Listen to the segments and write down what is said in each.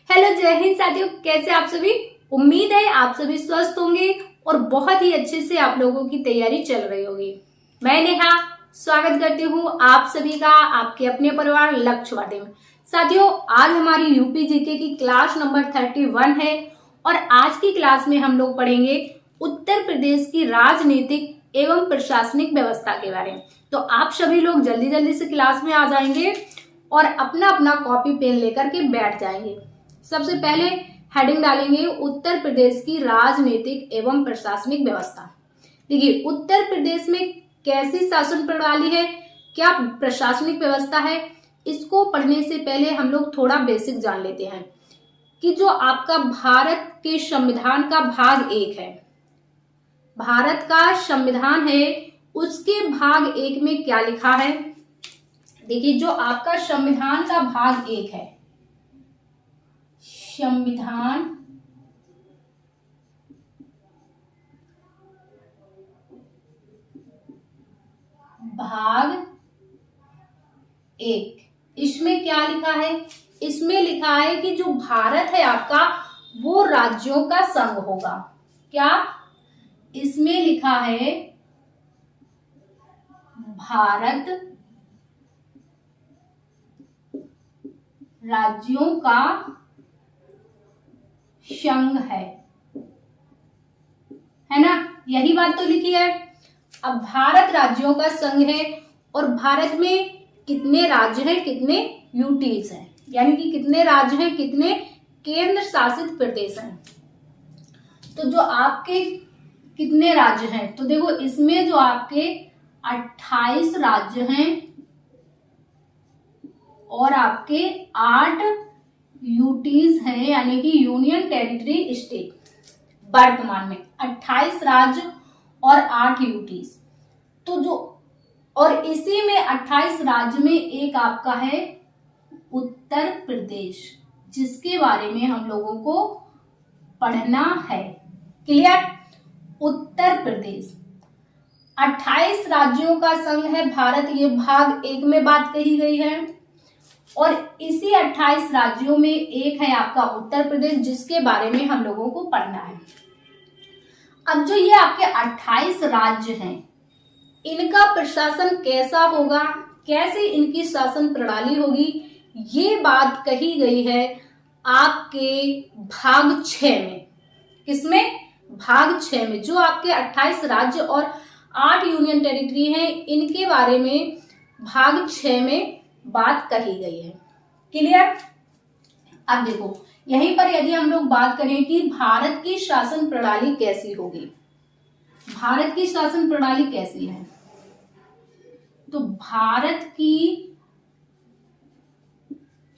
Hello, जय हिंद साथियों। कैसे आप सभी? उम्मीद है आप सभी स्वस्थ होंगे और बहुत ही अच्छे से आप लोगों की तैयारी चल रही होगी। मैं नेहा स्वागत करती हूँ आप सभी का आपके अपने परिवार लक्ष्यवादी में। साथियों, आज हमारी यूपी जीके की क्लास नंबर 31 है और आज की क्लास में हम लोग पढ़ेंगे उत्तर प्रदेश की राजनीतिक एवं प्रशासनिक व्यवस्था के बारे में। तो आप सभी लोग जल्दी जल्दी से क्लास में आ जाएंगे और अपना अपना कॉपी पेन लेकर के बैठ जाएंगे। सबसे पहले हेडिंग डालेंगे उत्तर प्रदेश की राजनीतिक एवं प्रशासनिक व्यवस्था। देखिए, उत्तर प्रदेश में कैसी शासन प्रणाली है, क्या प्रशासनिक व्यवस्था है, इसको पढ़ने से पहले हम लोग थोड़ा बेसिक जान लेते हैं कि जो आपका भारत के संविधान का भाग 1 है, भारत का संविधान है, उसके भाग 1 में क्या लिखा है। देखिए, जो आपका संविधान का भाग 1 है, संविधान भाग 1, इसमें क्या लिखा है? इसमें लिखा है कि जो भारत है आपका, वो राज्यों का संघ होगा। क्या इसमें लिखा है? भारत राज्यों का संघ है ना? यही बात तो लिखी है। अब भारत राज्यों का संघ है और भारत में कितने राज्य हैं, कितने यूटीज हैं, यानी कि कितने राज्य हैं, कितने केंद्र शासित प्रदेश हैं। तो जो आपके कितने राज्य हैं, तो देखो इसमें जो आपके 28 राज्य हैं और आपके 8 यूटीज हैं, यानी कि यूनियन टेरिटरी स्टेट। वर्तमान में 28 राज्य और 8 यूटीज। तो जो और इसी में 28 राज्य में एक आपका है उत्तर प्रदेश, जिसके बारे में हम लोगों को पढ़ना है। क्लियर? उत्तर प्रदेश 28 राज्यों का संघ है भारत, ये भाग 1 में बात कही गई है और इसी 28 राज्यों में एक है आपका उत्तर प्रदेश, जिसके बारे में हम लोगों को पढ़ना है। अब जो ये आपके 28 राज्य हैं, इनका प्रशासन कैसा होगा, कैसे इनकी शासन प्रणाली होगी, ये बात कही गई है आपके भाग 6 में। किसमें? भाग 6 में। जो आपके 28 राज्य और 8 यूनियन टेरिटरी हैं, इनके बारे में भाग 6 में बात कही गई है। क्लियर? अब देखो, यहीं पर यदि हम लोग बात करें कि भारत की शासन प्रणाली कैसी होगी, भारत की शासन प्रणाली कैसी है, तो भारत की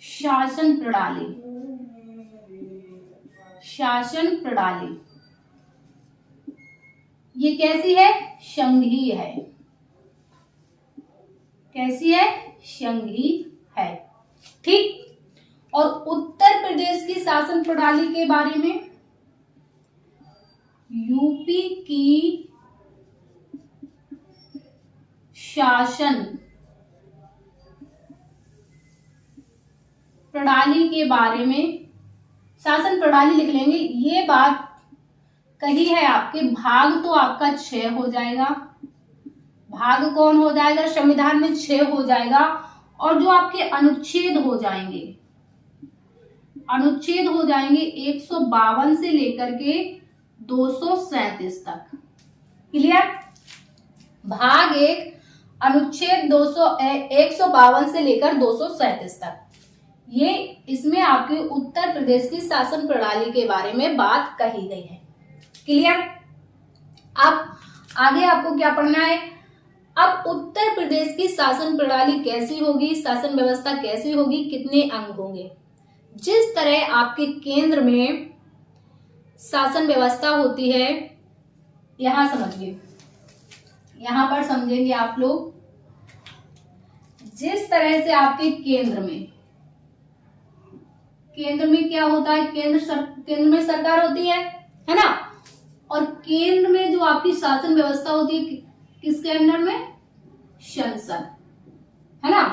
शासन प्रणाली ये कैसी है? संघीय है। कैसी है? संघीय है। ठीक। और उत्तर प्रदेश की शासन प्रणाली के बारे में, यूपी की शासन प्रणाली के बारे में, शासन प्रणाली लिख लेंगे। ये बात कही है आपके भाग, तो आपका 6 हो जाएगा। भाग कौन हो जाएगा? संविधान में 6 हो जाएगा। और जो आपके अनुच्छेद हो जाएंगे, अनुच्छेद हो जाएंगे 152 से लेकर के 237 तक। क्लियर? भाग 1 अनुच्छेद 152 से लेकर 237 तक, ये इसमें आपके उत्तर प्रदेश की शासन प्रणाली के बारे में बात कही गई है। क्लियर? अब आगे आपको क्या पढ़ना है? अब उत्तर प्रदेश की शासन प्रणाली कैसी होगी, शासन व्यवस्था कैसी होगी, कितने अंग होंगे। जिस तरह आपके केंद्र में शासन व्यवस्था होती है, यहां समझिए, यहां पर समझेंगे आप लोग। जिस तरह से आपके केंद्र में क्या होता है, केंद्र में सरकार होती है ना? और केंद्र में जो आपकी शासन व्यवस्था होती है, किसके अंडर में? संसद, है ना?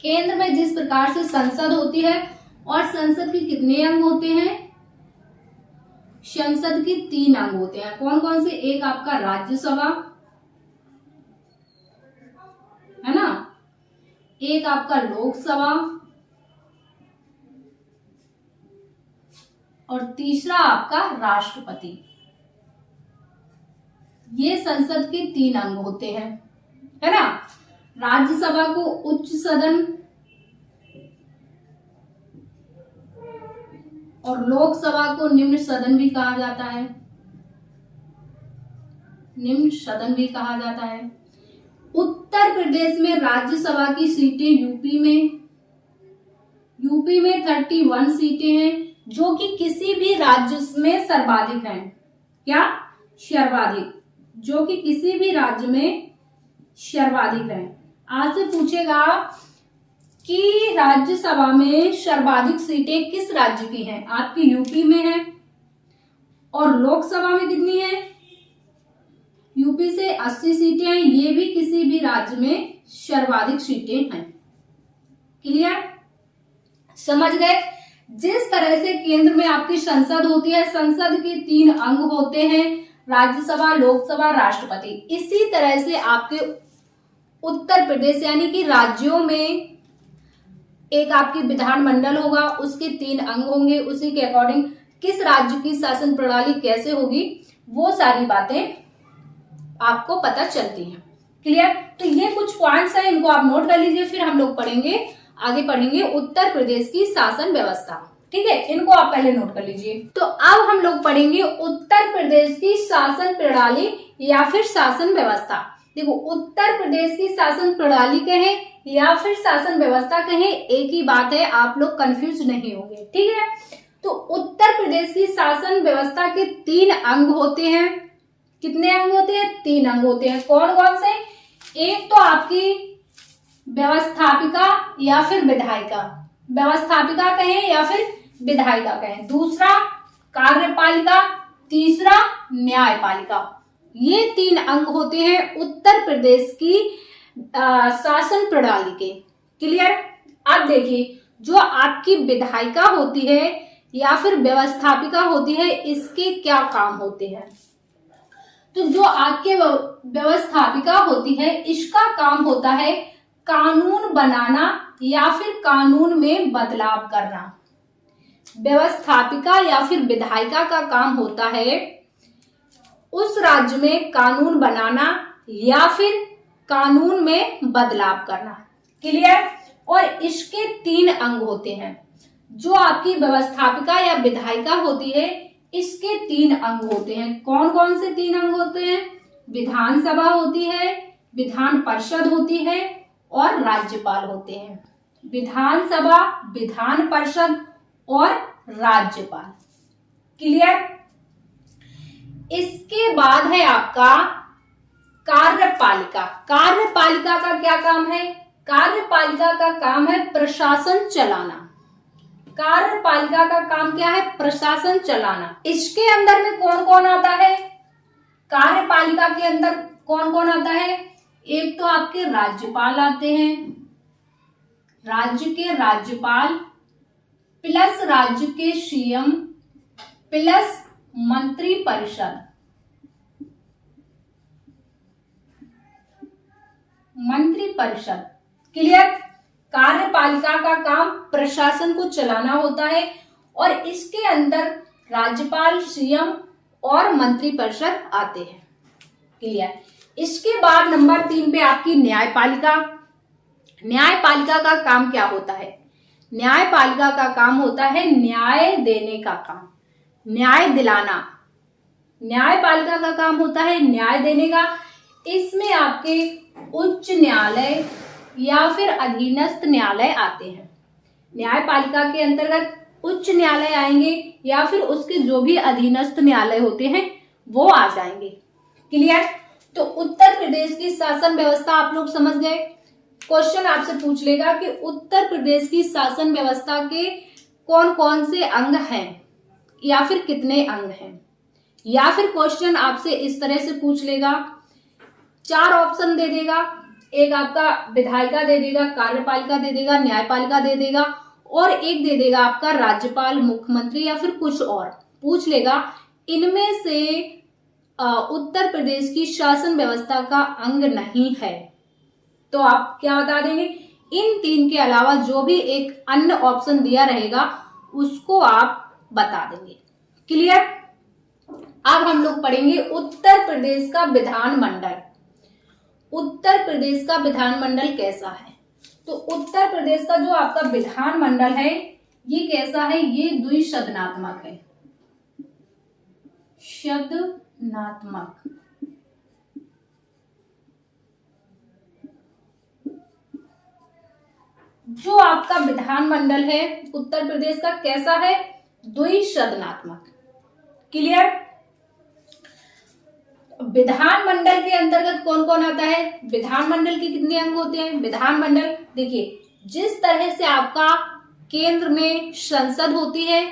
केंद्र में जिस प्रकार से संसद होती है, और संसद के कितने अंग होते हैं? संसद के 3 अंग होते हैं। कौन कौन से? एक आपका राज्यसभा है ना, एक आपका लोकसभा और तीसरा आपका राष्ट्रपति। ये संसद के 3 अंग होते हैं, है ना। राज्यसभा को उच्च सदन और लोकसभा को निम्न सदन भी कहा जाता है, निम्न सदन भी कहा जाता है। उत्तर प्रदेश में राज्यसभा की सीटें यूपी में 31 सीटें हैं, जो कि किसी भी राज्य में सर्वाधिक हैं। क्या? सर्वाधिक, जो कि किसी भी राज्य में सर्वाधिक है। आज से पूछेगा कि राज्यसभा में सर्वाधिक सीटें किस राज्य की हैं? आपकी यूपी में है। और लोकसभा में कितनी है? यूपी से 80 सीटें हैं, ये भी किसी भी राज्य में सर्वाधिक सीटें हैं। क्लियर? समझ गए? जिस तरह से केंद्र में आपकी संसद होती है, संसद के 3 अंग होते हैं, राज्यसभा, लोकसभा, राष्ट्रपति। इसी तरह से आपके उत्तर प्रदेश यानी कि राज्यों में एक आपकी विधानमंडल होगा, उसके 3 अंग होंगे। उसी के अकॉर्डिंग किस राज्य की शासन प्रणाली कैसे होगी, वो सारी बातें आपको पता चलती हैं। क्लियर? तो ये कुछ पॉइंट्स हैं, इनको आप नोट कर लीजिए। फिर हम लोग आगे पढ़ेंगे उत्तर प्रदेश की शासन व्यवस्था। ठीक है, इनको आप पहले नोट कर लीजिए। तो अब हम लोग पढ़ेंगे उत्तर प्रदेश की शासन प्रणाली या फिर शासन व्यवस्था। देखो, उत्तर प्रदेश की शासन प्रणाली कहें या फिर शासन व्यवस्था कहें, एक ही बात है, आप लोग कंफ्यूज नहीं होंगे। ठीक है, तो उत्तर प्रदेश की शासन व्यवस्था के 3 अंग होते हैं। कितने अंग होते हैं? 3 अंग होते हैं। कौन कौन से? एक तो आपकी व्यवस्थापिका या फिर विधायिका, व्यवस्थापिका कहें या फिर विधायिका कहें। दूसरा कार्यपालिका, तीसरा न्यायपालिका। ये 3 अंग होते हैं उत्तर प्रदेश की शासन प्रणाली के। क्लियर? अब देखिए, जो आपकी विधायिका होती है या फिर व्यवस्थापिका होती है, इसके क्या काम होते हैं? तो जो आपके व्यवस्थापिका होती है, इसका काम होता है कानून बनाना या फिर कानून में बदलाव करना। व्यवस्थापिका या फिर विधायिका का काम होता है उस राज्य में कानून बनाना या फिर कानून में बदलाव करना। क्लियर? और इसके 3 अंग होते हैं। जो आपकी व्यवस्थापिका या विधायिका होती है, इसके 3 अंग होते हैं। कौन कौन से 3 अंग होते हैं? विधानसभा होती है, विधान परिषद होती है और राज्यपाल होते हैं। विधानसभा, विधान परिषद और राज्यपाल। क्लियर? इसके बाद है आपका कार्यपालिका। कार्यपालिका का क्या काम है? कार्यपालिका का काम है प्रशासन चलाना। कार्यपालिका का काम क्या है? प्रशासन चलाना। इसके अंदर में कौन कौन आता है? कार्यपालिका के अंदर कौन कौन आता है? एक तो आपके राज्यपाल आते हैं, राज्य के राज्यपाल प्लस राज्य के सीएम प्लस मंत्री परिषद। मंत्री परिषद। क्लियर? कार्यपालिका का काम प्रशासन को चलाना होता है और इसके अंदर राज्यपाल, सीएम और मंत्री परिषद आते हैं। क्लियर? इसके बाद नंबर 3 पे आपकी न्यायपालिका। न्यायपालिका का काम क्या होता है? न्यायपालिका का काम होता है न्याय देने का काम, न्याय दिलाना। न्यायपालिका का काम होता है न्याय देने का। इसमें आपके उच्च न्यायालय या फिर अधीनस्थ न्यायालय आते हैं। न्यायपालिका के अंतर्गत उच्च न्यायालय आएंगे या फिर उसके जो भी अधीनस्थ न्यायालय होते हैं वो आ जाएंगे। क्लियर? तो उत्तर प्रदेश की शासन व्यवस्था आप लोग समझ गए। क्वेश्चन आपसे पूछ लेगा कि उत्तर प्रदेश की शासन व्यवस्था के कौन कौन से अंग हैं या फिर कितने अंग हैं, या फिर क्वेश्चन आपसे इस तरह से पूछ लेगा, 4 ऑप्शन दे देगा। एक आपका विधायिका दे देगा, कार्यपालिका दे देगा, न्यायपालिका दे देगा और एक दे देगा आपका राज्यपाल, मुख्यमंत्री या फिर कुछ और। पूछ लेगा इनमें से उत्तर प्रदेश की शासन व्यवस्था का अंग नहीं है, तो आप क्या बता देंगे? इन तीन के अलावा जो भी एक अन्य ऑप्शन दिया रहेगा उसको आप बता देंगे। क्लियर? अब हम लोग पढ़ेंगे उत्तर प्रदेश का विधानमंडल। उत्तर प्रदेश का विधानमंडल कैसा है? तो उत्तर प्रदेश का जो आपका विधानमंडल है ये कैसा है? ये द्विसदनात्मक है। सदनात्मक। जो आपका विधानमंडल है उत्तर प्रदेश का कैसा है? द्विसदनात्मक। क्लियर? विधानमंडल के अंतर्गत कौन कौन आता है? विधानमंडल के कितने अंग होते हैं? विधानमंडल देखिए, जिस तरह से आपका केंद्र में संसद होती है,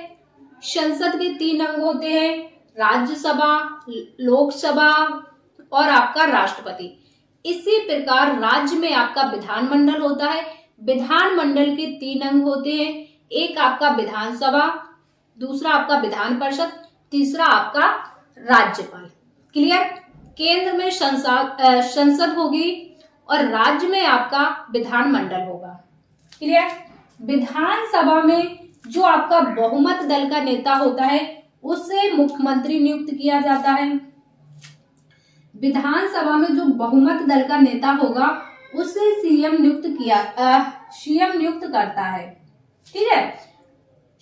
संसद के 3 अंग होते हैं, राज्यसभा, लोकसभा और आपका राष्ट्रपति। इसी प्रकार राज्य में आपका विधानमंडल होता है। विधानमंडल के 3 अंग होते हैं, एक आपका विधानसभा, दूसरा आपका विधान परिषद, तीसरा आपका राज्यपाल। क्लियर? केंद्र में संसद होगी और राज्य में आपका विधानमंडल होगा। क्लियर? विधानसभा में जो आपका बहुमत दल का नेता होता है उसे मुख्यमंत्री नियुक्त किया जाता है। विधानसभा में जो बहुमत दल का नेता होगा उसे सीएम नियुक्त करता है। ठीक है,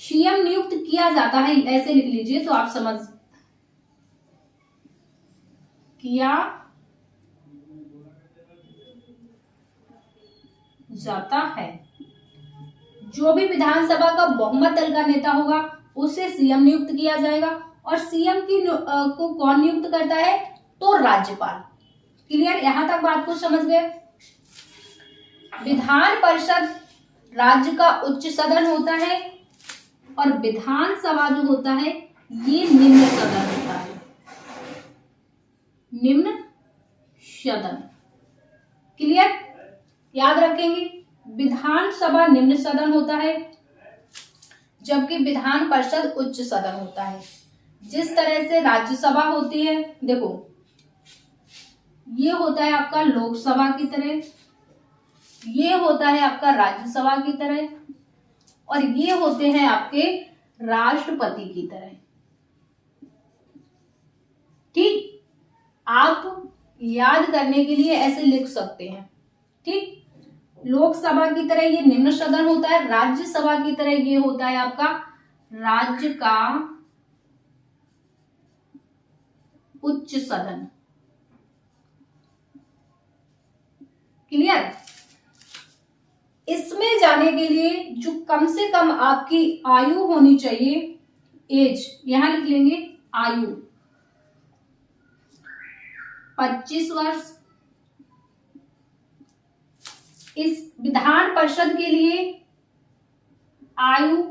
सीएम नियुक्त किया जाता है, ऐसे लिख लीजिए तो आप समझ। किया जाता है। जो भी विधानसभा का बहुमत दल का नेता होगा उसे सीएम नियुक्त किया जाएगा और सीएम को कौन नियुक्त करता है? तो राज्यपाल। क्लियर? यहां तक बात को समझ गए? विधान परिषद राज्य का उच्च सदन होता है और विधानसभा जो होता है ये निम्न सदन होता है। निम्न सदन। क्लियर? याद रखेंगे, विधानसभा निम्न सदन होता है जबकि विधान परिषद उच्च सदन होता है। जिस तरह से राज्यसभा होती है, देखो ये होता है आपका लोकसभा की तरह, ये होता है आपका राज्यसभा की तरह और ये होते हैं आपके राष्ट्रपति की तरह। ठीक? आप याद करने के लिए ऐसे लिख सकते हैं। ठीक? लोकसभा की तरह ये निम्न सदन होता है, राज्यसभा की तरह ये होता है आपका राज्य का उच्च सदन। क्लियर? इसमें जाने के लिए जो कम से कम आपकी आयु होनी चाहिए, एज यहां लिख लेंगे, आयु 25 वर्ष। इस विधान परिषद के लिए आयु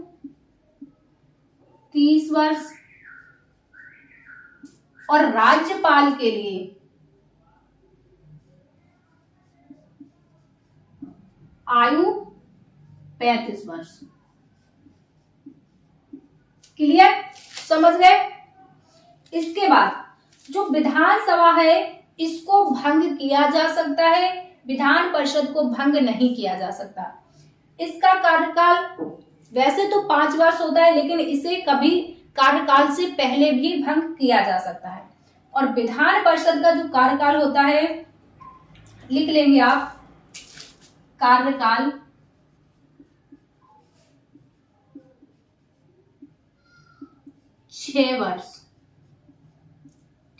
30 वर्ष और राज्यपाल के लिए आयु 35 वर्ष। क्लियर? समझ गए? इसके बाद जो विधानसभा है इसको भंग किया जा सकता है, विधान परिषद को भंग नहीं किया जा सकता। इसका कार्यकाल वैसे तो 5 वर्ष होता है लेकिन इसे कभी कार्यकाल से पहले भी भंग किया जा सकता है। और विधान परिषद का जो कार्यकाल होता है, लिख लेंगे आप, कार्यकाल 6 वर्ष।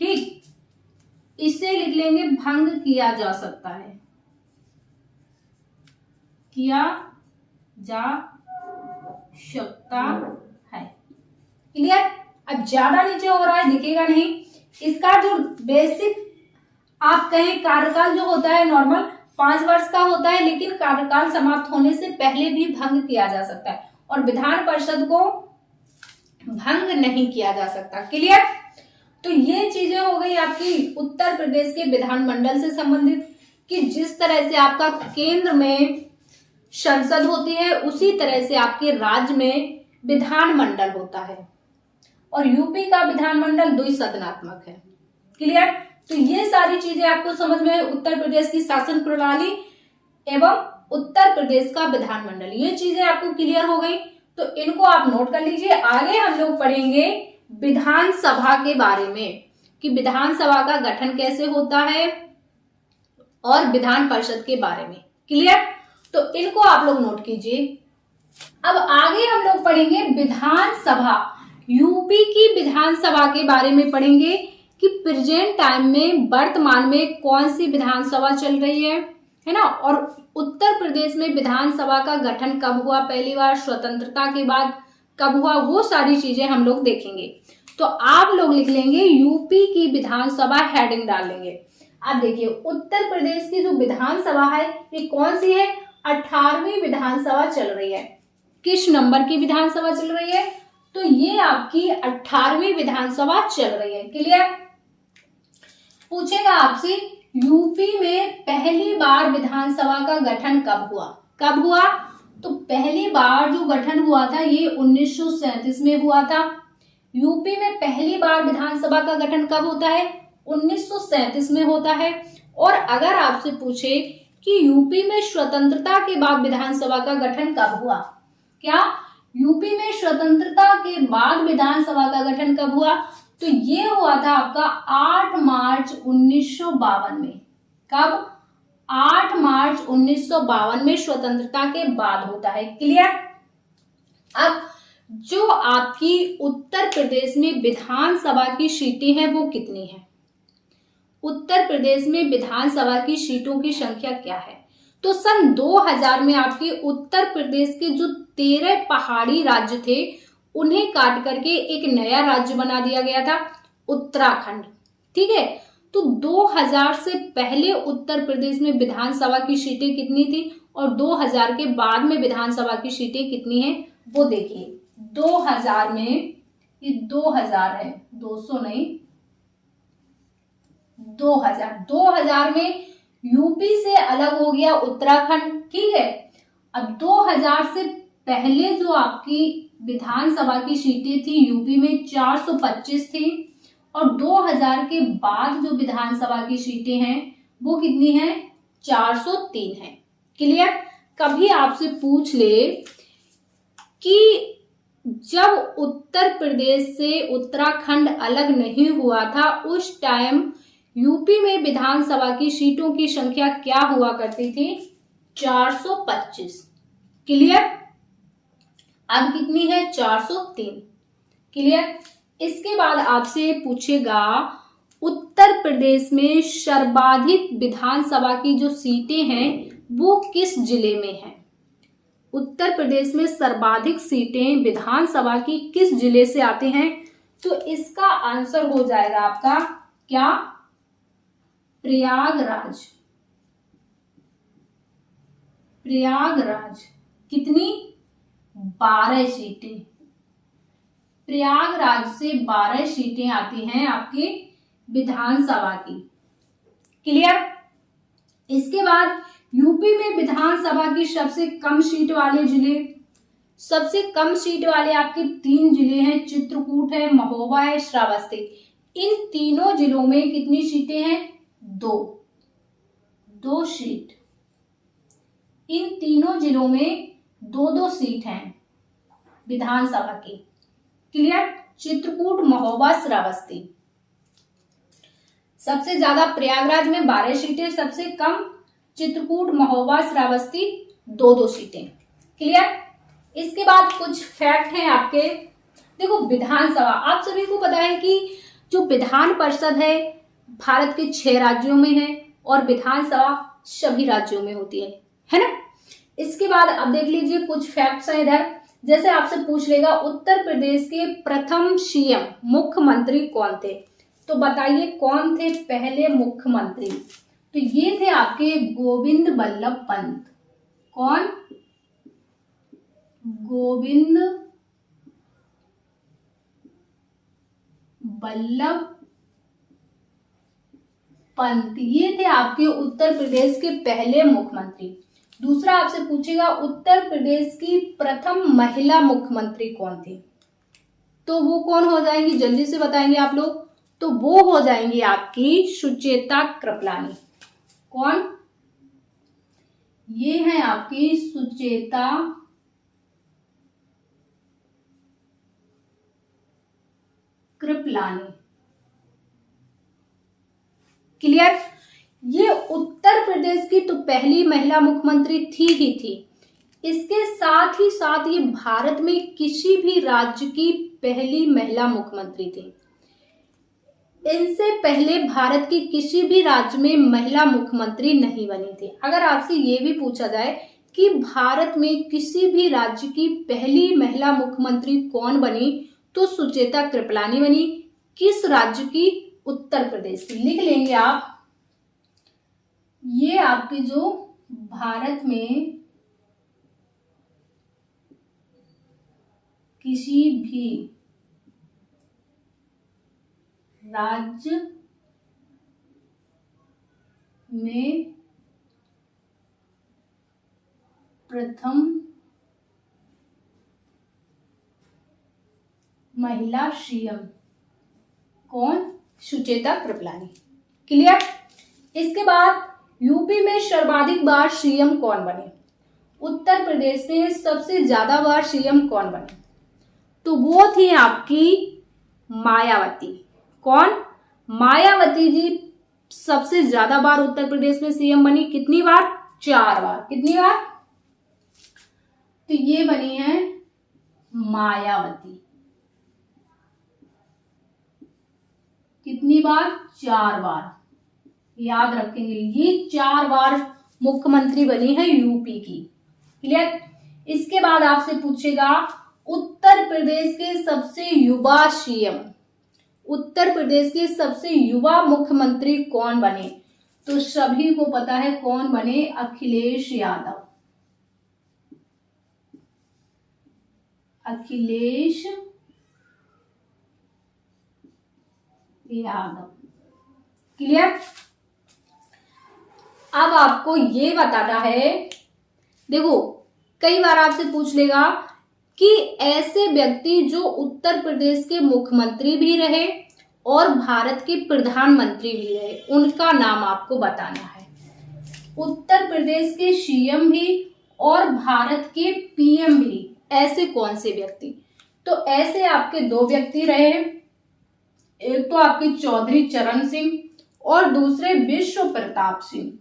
ठीक? इसे लिख लेंगे भंग किया जा सकता है, किया जा सकता है। क्लियर? अब ज्यादा नीचे हो रहा है, दिखेगा नहीं। इसका जो बेसिक आप कहें कार्यकाल जो होता है नॉर्मल 5 वर्ष का होता है, लेकिन कार्यकाल समाप्त होने से पहले भी भंग किया जा सकता है और विधान परिषद को भंग नहीं किया जा सकता। क्लियर? तो ये चीजें हो गई आपकी उत्तर प्रदेश के विधानमंडल से संबंधित कि जिस तरह से आपका केंद्र में संसद होती है, उसी तरह से आपके राज्य में विधानमंडल होता है। और यूपी का विधानमंडल द्विसदनात्मक है। क्लियर? तो ये सारी चीजें आपको समझ में आई, उत्तर प्रदेश की शासन प्रणाली एवं उत्तर प्रदेश का विधानमंडल, ये चीजें आपको क्लियर हो गई। तो इनको आप नोट कर लीजिए। आगे हम लोग पढ़ेंगे विधानसभा के बारे में कि विधानसभा का गठन कैसे होता है और विधान परिषद के बारे में। क्लियर? तो इनको आप लोग नोट कीजिए। अब आगे हम लोग पढ़ेंगे विधानसभा, यूपी की विधानसभा के बारे में पढ़ेंगे कि प्रेजेंट टाइम में वर्तमान में कौन सी विधानसभा चल रही है ना। और उत्तर प्रदेश में विधानसभा का गठन कब हुआ, पहली बार स्वतंत्रता के बाद कब हुआ, वो सारी चीजें हम लोग देखेंगे। तो आप लोग लिख लेंगे यूपी की विधानसभा, हेडिंग डाल लेंगे। अब देखिए उत्तर प्रदेश की जो विधानसभा है ये कौन सी है, 18वीं विधानसभा चल रही है। किस नंबर की विधानसभा चल रही है, तो ये आपकी 18वीं विधानसभा चल रही है। क्लियर? पूछेगा आपसे यूपी में पहली बार विधानसभा का गठन कब हुआ, कब हुआ? तो पहली बार जो गठन हुआ था ये 1937 में हुआ था। यूपी में पहली बार विधानसभा का गठन कब होता है, 1937 में होता है। और अगर आपसे पूछे कि यूपी में स्वतंत्रता के बाद विधानसभा का गठन कब हुआ, क्या यूपी में स्वतंत्रता के बाद विधानसभा का गठन कब हुआ, तो ये हुआ था आपका 8 मार्च 1952 में। कब? 8 मार्च 1952 में स्वतंत्रता के बाद होता है। क्लियर? अब जो आपकी उत्तर प्रदेश में विधानसभा की सीटें हैं वो कितनी हैं? उत्तर प्रदेश में विधानसभा की सीटों की संख्या क्या है? तो सन 2000 में आपके उत्तर प्रदेश के जो 13 पहाड़ी राज्य थे उन्हें काट करके एक नया राज्य बना दिया गया था, उत्तराखंड। ठीक है? तो 2000 से पहले उत्तर प्रदेश में विधानसभा की सीटें कितनी थी और 2000 के बाद में विधानसभा की सीटें कितनी हैं वो देखिए। 2000 में, ये 2000 है, 200 नहीं, 2000 में यूपी से अलग हो गया उत्तराखंड। ठीक है? अब 2000 से पहले जो आपकी विधानसभा की सीटें थी यूपी में 425 थी और 2000 के बाद जो विधानसभा की सीटें हैं वो कितनी हैं, 403 है। क्लियर? कभी आपसे पूछ ले कि जब उत्तर प्रदेश से उत्तराखंड अलग नहीं हुआ था उस टाइम यूपी में विधानसभा की सीटों की संख्या क्या हुआ करती थी, 425। क्लियर? अब कितनी है, 403। क्लियर? इसके बाद आपसे पूछेगा उत्तर प्रदेश में सर्वाधिक विधानसभा की जो सीटें हैं वो किस जिले में हैं? उत्तर प्रदेश में सर्वाधिक सीटें विधानसभा की किस जिले से आते हैं? तो इसका आंसर हो जाएगा आपका क्या, प्रयागराज। प्रयागराज। कितनी? 12 सीटें। प्रयागराज से 12 सीटें आती हैं आपके विधानसभा की। क्लियर? इसके बाद यूपी में विधानसभा की सबसे कम सीट वाले जिले, सबसे कम सीट वाले आपके 3 जिले हैं, चित्रकूट है, महोबा है, श्रावस्ती। इन तीनों जिलों में कितनी सीटें हैं, 2 सीट। इन तीनों जिलों में 2 सीट हैं विधानसभा की। क्लियर? चित्रकूट, महोबा, श्रावस्ती। सबसे ज्यादा प्रयागराज में 12 सीटें, सबसे कम चित्रकूट, महोबा, श्रावस्ती 2 सीटें। क्लियर? इसके बाद कुछ फैक्ट हैं आपके। देखो विधानसभा, आप सभी को पता है कि जो विधान परिषद है भारत के 6 राज्यों में है और विधानसभा सभी राज्यों में होती है ना। इसके बाद अब देख लीजिए कुछ फैक्ट्स हैं इधर। जैसे आपसे पूछ लेगा उत्तर प्रदेश के प्रथम सीएम मुख्यमंत्री कौन थे, तो बताइए कौन थे पहले मुख्यमंत्री? तो ये थे आपके गोविंद बल्लभ पंत। कौन? गोविंद बल्लभ पंत। ये थे आपके उत्तर प्रदेश के पहले मुख्यमंत्री। दूसरा आपसे पूछेगा उत्तर प्रदेश की प्रथम महिला मुख्यमंत्री कौन थी, तो वो कौन हो जाएंगी, जल्दी से बताएंगे आप लोग। तो वो हो जाएंगी आपकी सुचेता कृपलानी। कौन? ये है आपकी सुचेता कृपलानी। क्लियर? ये उत्तर प्रदेश की तो पहली महिला मुख्यमंत्री थी ही थी, इसके साथ ही साथ ये भारत में किसी भी राज्य की पहली महिला मुख्यमंत्री थी। इनसे पहले भारत की किसी भी राज्य में महिला मुख्यमंत्री नहीं बनी थी। अगर आपसे ये भी पूछा जाए कि भारत में किसी भी राज्य की पहली महिला मुख्यमंत्री कौन बनी, तो सुचेता कृपलानी बनी। किस राज्य की? उत्तर प्रदेश की। लिख लेंगे आप, ये आपके जो भारत में किसी भी राज्य में प्रथम महिला सीएम कौन? सुचेता कृपलानी। क्लियर? इसके बाद यूपी में सर्वाधिक बार सीएम कौन बने? उत्तर प्रदेश में सबसे ज्यादा बार सीएम कौन बने? तो वो थी आपकी मायावती। कौन? मायावती जी सबसे ज्यादा बार उत्तर प्रदेश में सीएम बनी। कितनी बार? 4 बार। कितनी बार? तो ये बनी है मायावती। कितनी बार? 4 बार। याद रखेंगे, ये 4 बार मुख्यमंत्री बनी है यूपी की। क्लियर? इसके बाद आपसे पूछेगा उत्तर प्रदेश के सबसे युवा सीएम, उत्तर प्रदेश के सबसे युवा मुख्यमंत्री कौन बने? तो सभी को पता है कौन बने? अखिलेश यादव। अखिलेश यादव। क्लियर? अब आपको ये बताना है, देखो कई बार आपसे पूछ लेगा कि ऐसे व्यक्ति जो उत्तर प्रदेश के मुख्यमंत्री भी रहे और भारत के प्रधानमंत्री भी रहे, उनका नाम आपको बताना है। उत्तर प्रदेश के सीएम भी और भारत के पीएम भी, ऐसे कौन से व्यक्ति? तो ऐसे आपके 2 व्यक्ति रहे, एक तो आपके चौधरी चरण सिंह और दूसरे विश्व प्रताप सिंह।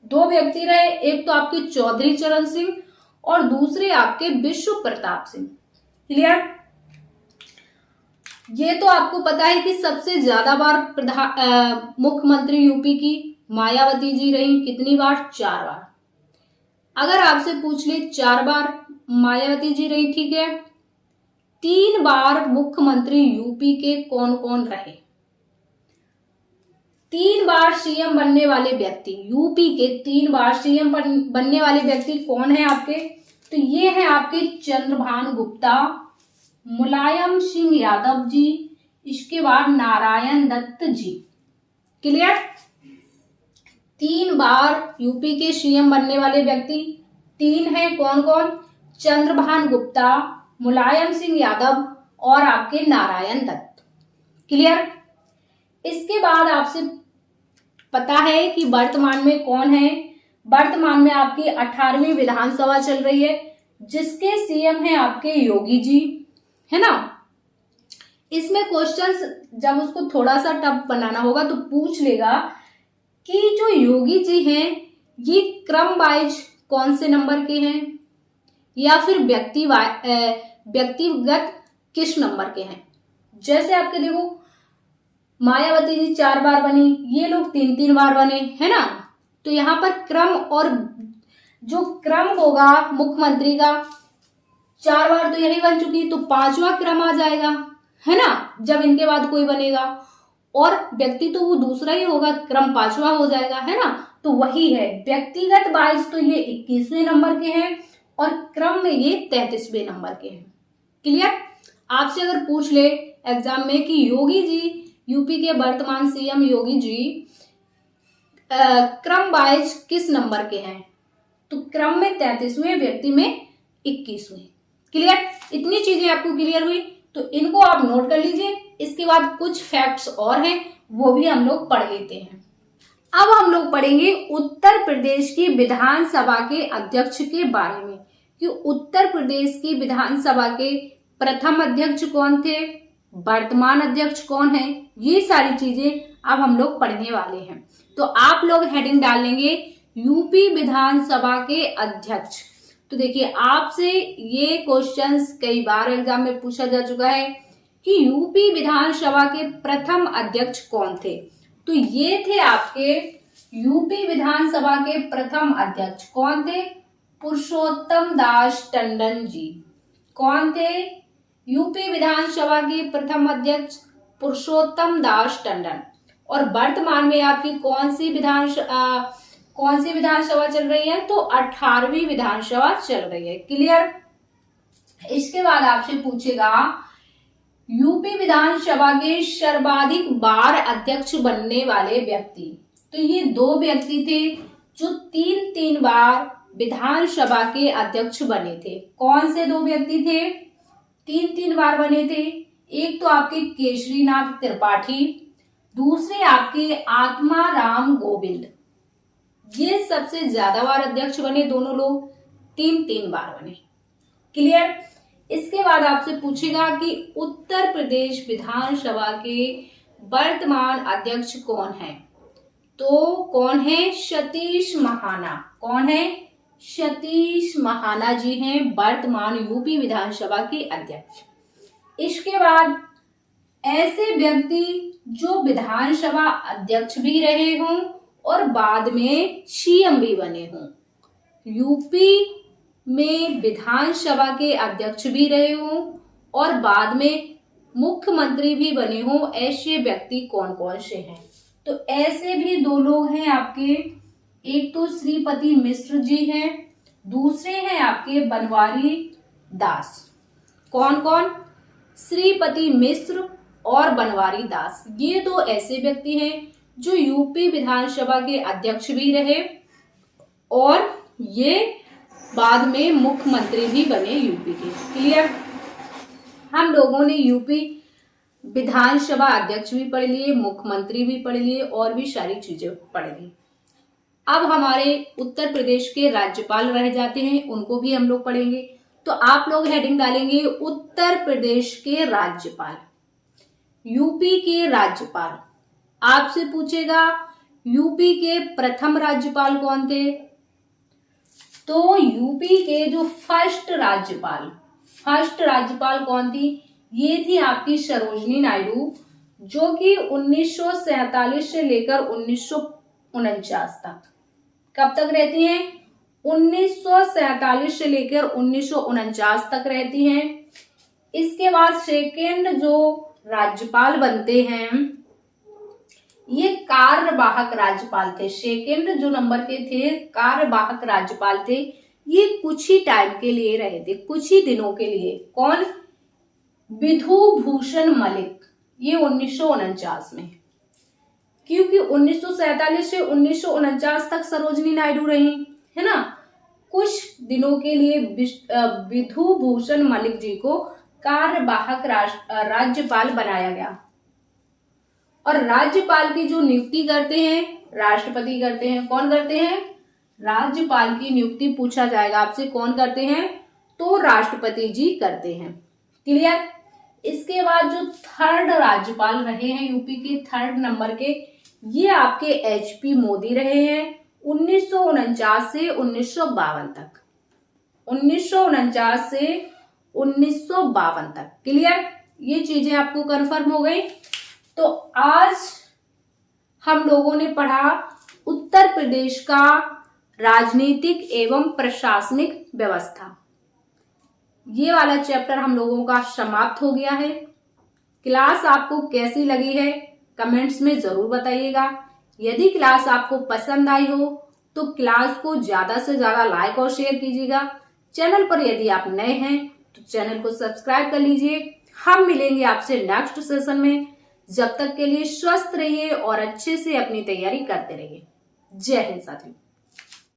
2 व्यक्ति रहे, एक तो आपके चौधरी चरण सिंह और दूसरे आपके विश्व प्रताप सिंह। क्लियर? ये तो आपको पता है कि सबसे ज्यादा बार मुख्यमंत्री यूपी की मायावती जी रही। कितनी बार? 4 बार। अगर आपसे पूछ ले 4 बार मायावती जी रही, ठीक है, 3 बार मुख्यमंत्री यूपी के कौन कौन रहे? 3 बार सीएम बनने वाले व्यक्ति, यूपी के 3 बार सीएम बनने वाले व्यक्ति कौन है आपके? तो ये है आपके चंद्रभान गुप्ता, मुलायम सिंह यादव जी, इसके बाद नारायण दत्त जी। क्लियर? 3 बार यूपी के सीएम बनने वाले व्यक्ति 3 हैं। कौन कौन? चंद्रभान गुप्ता, मुलायम सिंह यादव और आपके नारायण दत्त। क्लियर? इसके बाद आपसे पता है कि वर्तमान में कौन है? वर्तमान में आपकी 18वीं विधानसभा चल रही है, जिसके सीएम हैं आपके योगी जी, है ना। इसमें क्वेश्चंस जब उसको थोड़ा सा टफ बनाना होगा तो पूछ लेगा कि जो योगी जी हैं ये क्रम वाइज कौन से नंबर के हैं या फिर व्यक्तिगत किस नंबर के हैं। जैसे आपके देखो मायावती जी 4 बार बनी, ये लोग 3-3 बार बने, है ना। तो यहाँ पर क्रम और जो क्रम होगा मुख्यमंत्री का 4 बार तो यही बन चुकी, तो 5वां क्रम आ जाएगा, है ना, जब इनके बाद कोई बनेगा। और व्यक्ति तो वो दूसरा ही होगा, क्रम 5वां हो जाएगा, है ना। तो वही है, व्यक्तिगत वाइज तो ये 21वें नंबर के हैं और क्रम में ये 33वें नंबर के हैं। क्लियर? आपसे अगर पूछ ले एग्जाम में कि योगी जी, यूपी के वर्तमान सीएम योगी जी क्रम वाइज किस नंबर के हैं, तो क्रम में 33वें, व्यक्ति में 21वें। क्लियर? इतनी चीजें आपको क्लियर हुई, तो इनको आप नोट कर लीजिए। इसके बाद कुछ फैक्ट्स और हैं, वो भी हम लोग पढ़ लेते हैं। अब हम लोग पढ़ेंगे उत्तर प्रदेश की विधानसभा के अध्यक्ष के बारे में, कि उत्तर प्रदेश की विधानसभा के प्रथम अध्यक्ष कौन थे, वर्तमान अध्यक्ष कौन है, ये सारी चीजें अब हम लोग पढ़ने वाले हैं। तो आप लोग हेडिंग डाल लेंगे यूपी विधानसभा के अध्यक्ष। तो देखिए, आपसे ये क्वेश्चंस कई बार एग्जाम में पूछा जा चुका है कि यूपी विधानसभा के प्रथम अध्यक्ष कौन थे। तो ये थे आपके यूपी विधानसभा के प्रथम अध्यक्ष। कौन थे? पुरुषोत्तम दास टंडन जी। कौन थे यूपी विधानसभा के प्रथम अध्यक्ष? पुरुषोत्तम दास टंडन। और वर्तमान में आपकी कौन सी विधानसभा चल रही है? तो 18वीं विधानसभा चल रही है। क्लियर? इसके बाद आपसे पूछेगा यूपी विधानसभा के सर्वाधिक बार अध्यक्ष बनने वाले व्यक्ति। तो ये 2 व्यक्ति थे जो 3 बार विधानसभा के अध्यक्ष बने थे। कौन से 2 व्यक्ति थे? 3 बार बने थे। एक तो आपके केशरीनाथ त्रिपाठी, दूसरे आपके आत्माराम गोविंद। ये सबसे ज्यादा बार अध्यक्ष बने, दोनों लोग 3 बार बने। क्लियर? इसके बाद आपसे पूछेगा कि उत्तर प्रदेश विधानसभा के वर्तमान अध्यक्ष कौन है? तो कौन है? सतीश महाना। कौन है? सतीश महाना जी हैं वर्तमान यूपी विधानसभा के अध्यक्ष। इसके बाद ऐसे व्यक्ति जो विधानसभा अध्यक्ष भी रहे हों और बाद में सीएम भी बने हों, यूपी में विधानसभा के अध्यक्ष भी रहे हों और बाद में मुख्यमंत्री भी बने हों, ऐसे व्यक्ति कौन कौन से हैं? तो ऐसे भी 2 लोग हैं आपके। एक तो श्रीपति मिश्र जी हैं, दूसरे हैं आपके बनवारी दास। कौन कौन? श्रीपति मिश्र और बनवारी दास। ये 2 ऐसे व्यक्ति हैं जो यूपी विधानसभा के अध्यक्ष भी रहे और ये बाद में मुख्यमंत्री भी बने यूपी के। क्लियर? हम लोगों ने यूपी विधानसभा अध्यक्ष भी पढ़ लिए, मुख्यमंत्री भी पढ़ लिए और भी सारी चीजें पढ़ ली। अब हमारे उत्तर प्रदेश के राज्यपाल रह जाते हैं, उनको भी हम लोग पढ़ेंगे। तो आप लोग हेडिंग डालेंगे उत्तर प्रदेश के राज्यपाल, यूपी के राज्यपाल। आपसे पूछेगा यूपी के प्रथम राज्यपाल कौन थे? तो यूपी के जो फर्स्ट राज्यपाल कौन थी? ये थी आपकी सरोजनी नायडू, जो कि 1947 से लेकर 1949 तक। कब तक रहती हैं? 1947 से लेकर 1949 तक रहती हैं। इसके बाद सेकेंड जो राज्यपाल बनते हैं, ये कार्यवाहक राज्यपाल थे। सेकेंड जो नंबर के थे कार्यवाहक राज्यपाल थे, ये कुछ ही टाइम के लिए रहे थे, कुछ ही दिनों के लिए। कौन? विधु भूषण मलिक। ये 1949 में, क्योंकि 1947 से 1949 तक सरोजनी नायडू रही, है ना। कुछ दिनों के लिए विधु भूषण मलिक जी को कार्यवाहक राज्यपाल बनाया गया। और राज्यपाल की जो नियुक्ति करते हैं राष्ट्रपति करते हैं। कौन करते हैं? राज्यपाल की नियुक्ति पूछा जाएगा आपसे, कौन करते हैं? तो राष्ट्रपति जी करते हैं। क्लियर? इसके बाद जो थर्ड राज्यपाल रहे हैं यूपी के, थर्ड नंबर के, ये आपके एचपी मोदी रहे हैं 1949 से 1952 तक। 1949 से 1952 तक। क्लियर? ये चीजें आपको कंफर्म हो गई। तो आज हम लोगों ने पढ़ा उत्तर प्रदेश का राजनीतिक एवं प्रशासनिक व्यवस्था। ये वाला चैप्टर हम लोगों का समाप्त हो गया है। क्लास आपको कैसी लगी है कमेंट्स में जरूर बताइएगा। यदि क्लास आपको पसंद आई हो तो क्लास को ज्यादा से ज्यादा लाइक और शेयर कीजिएगा। चैनल पर यदि आप नए हैं तो चैनल को सब्सक्राइब कर लीजिए। हम मिलेंगे आपसे नेक्स्ट सेशन में। जब तक के लिए स्वस्थ रहिए और अच्छे से अपनी तैयारी करते रहिए। जय हिंद साथियों।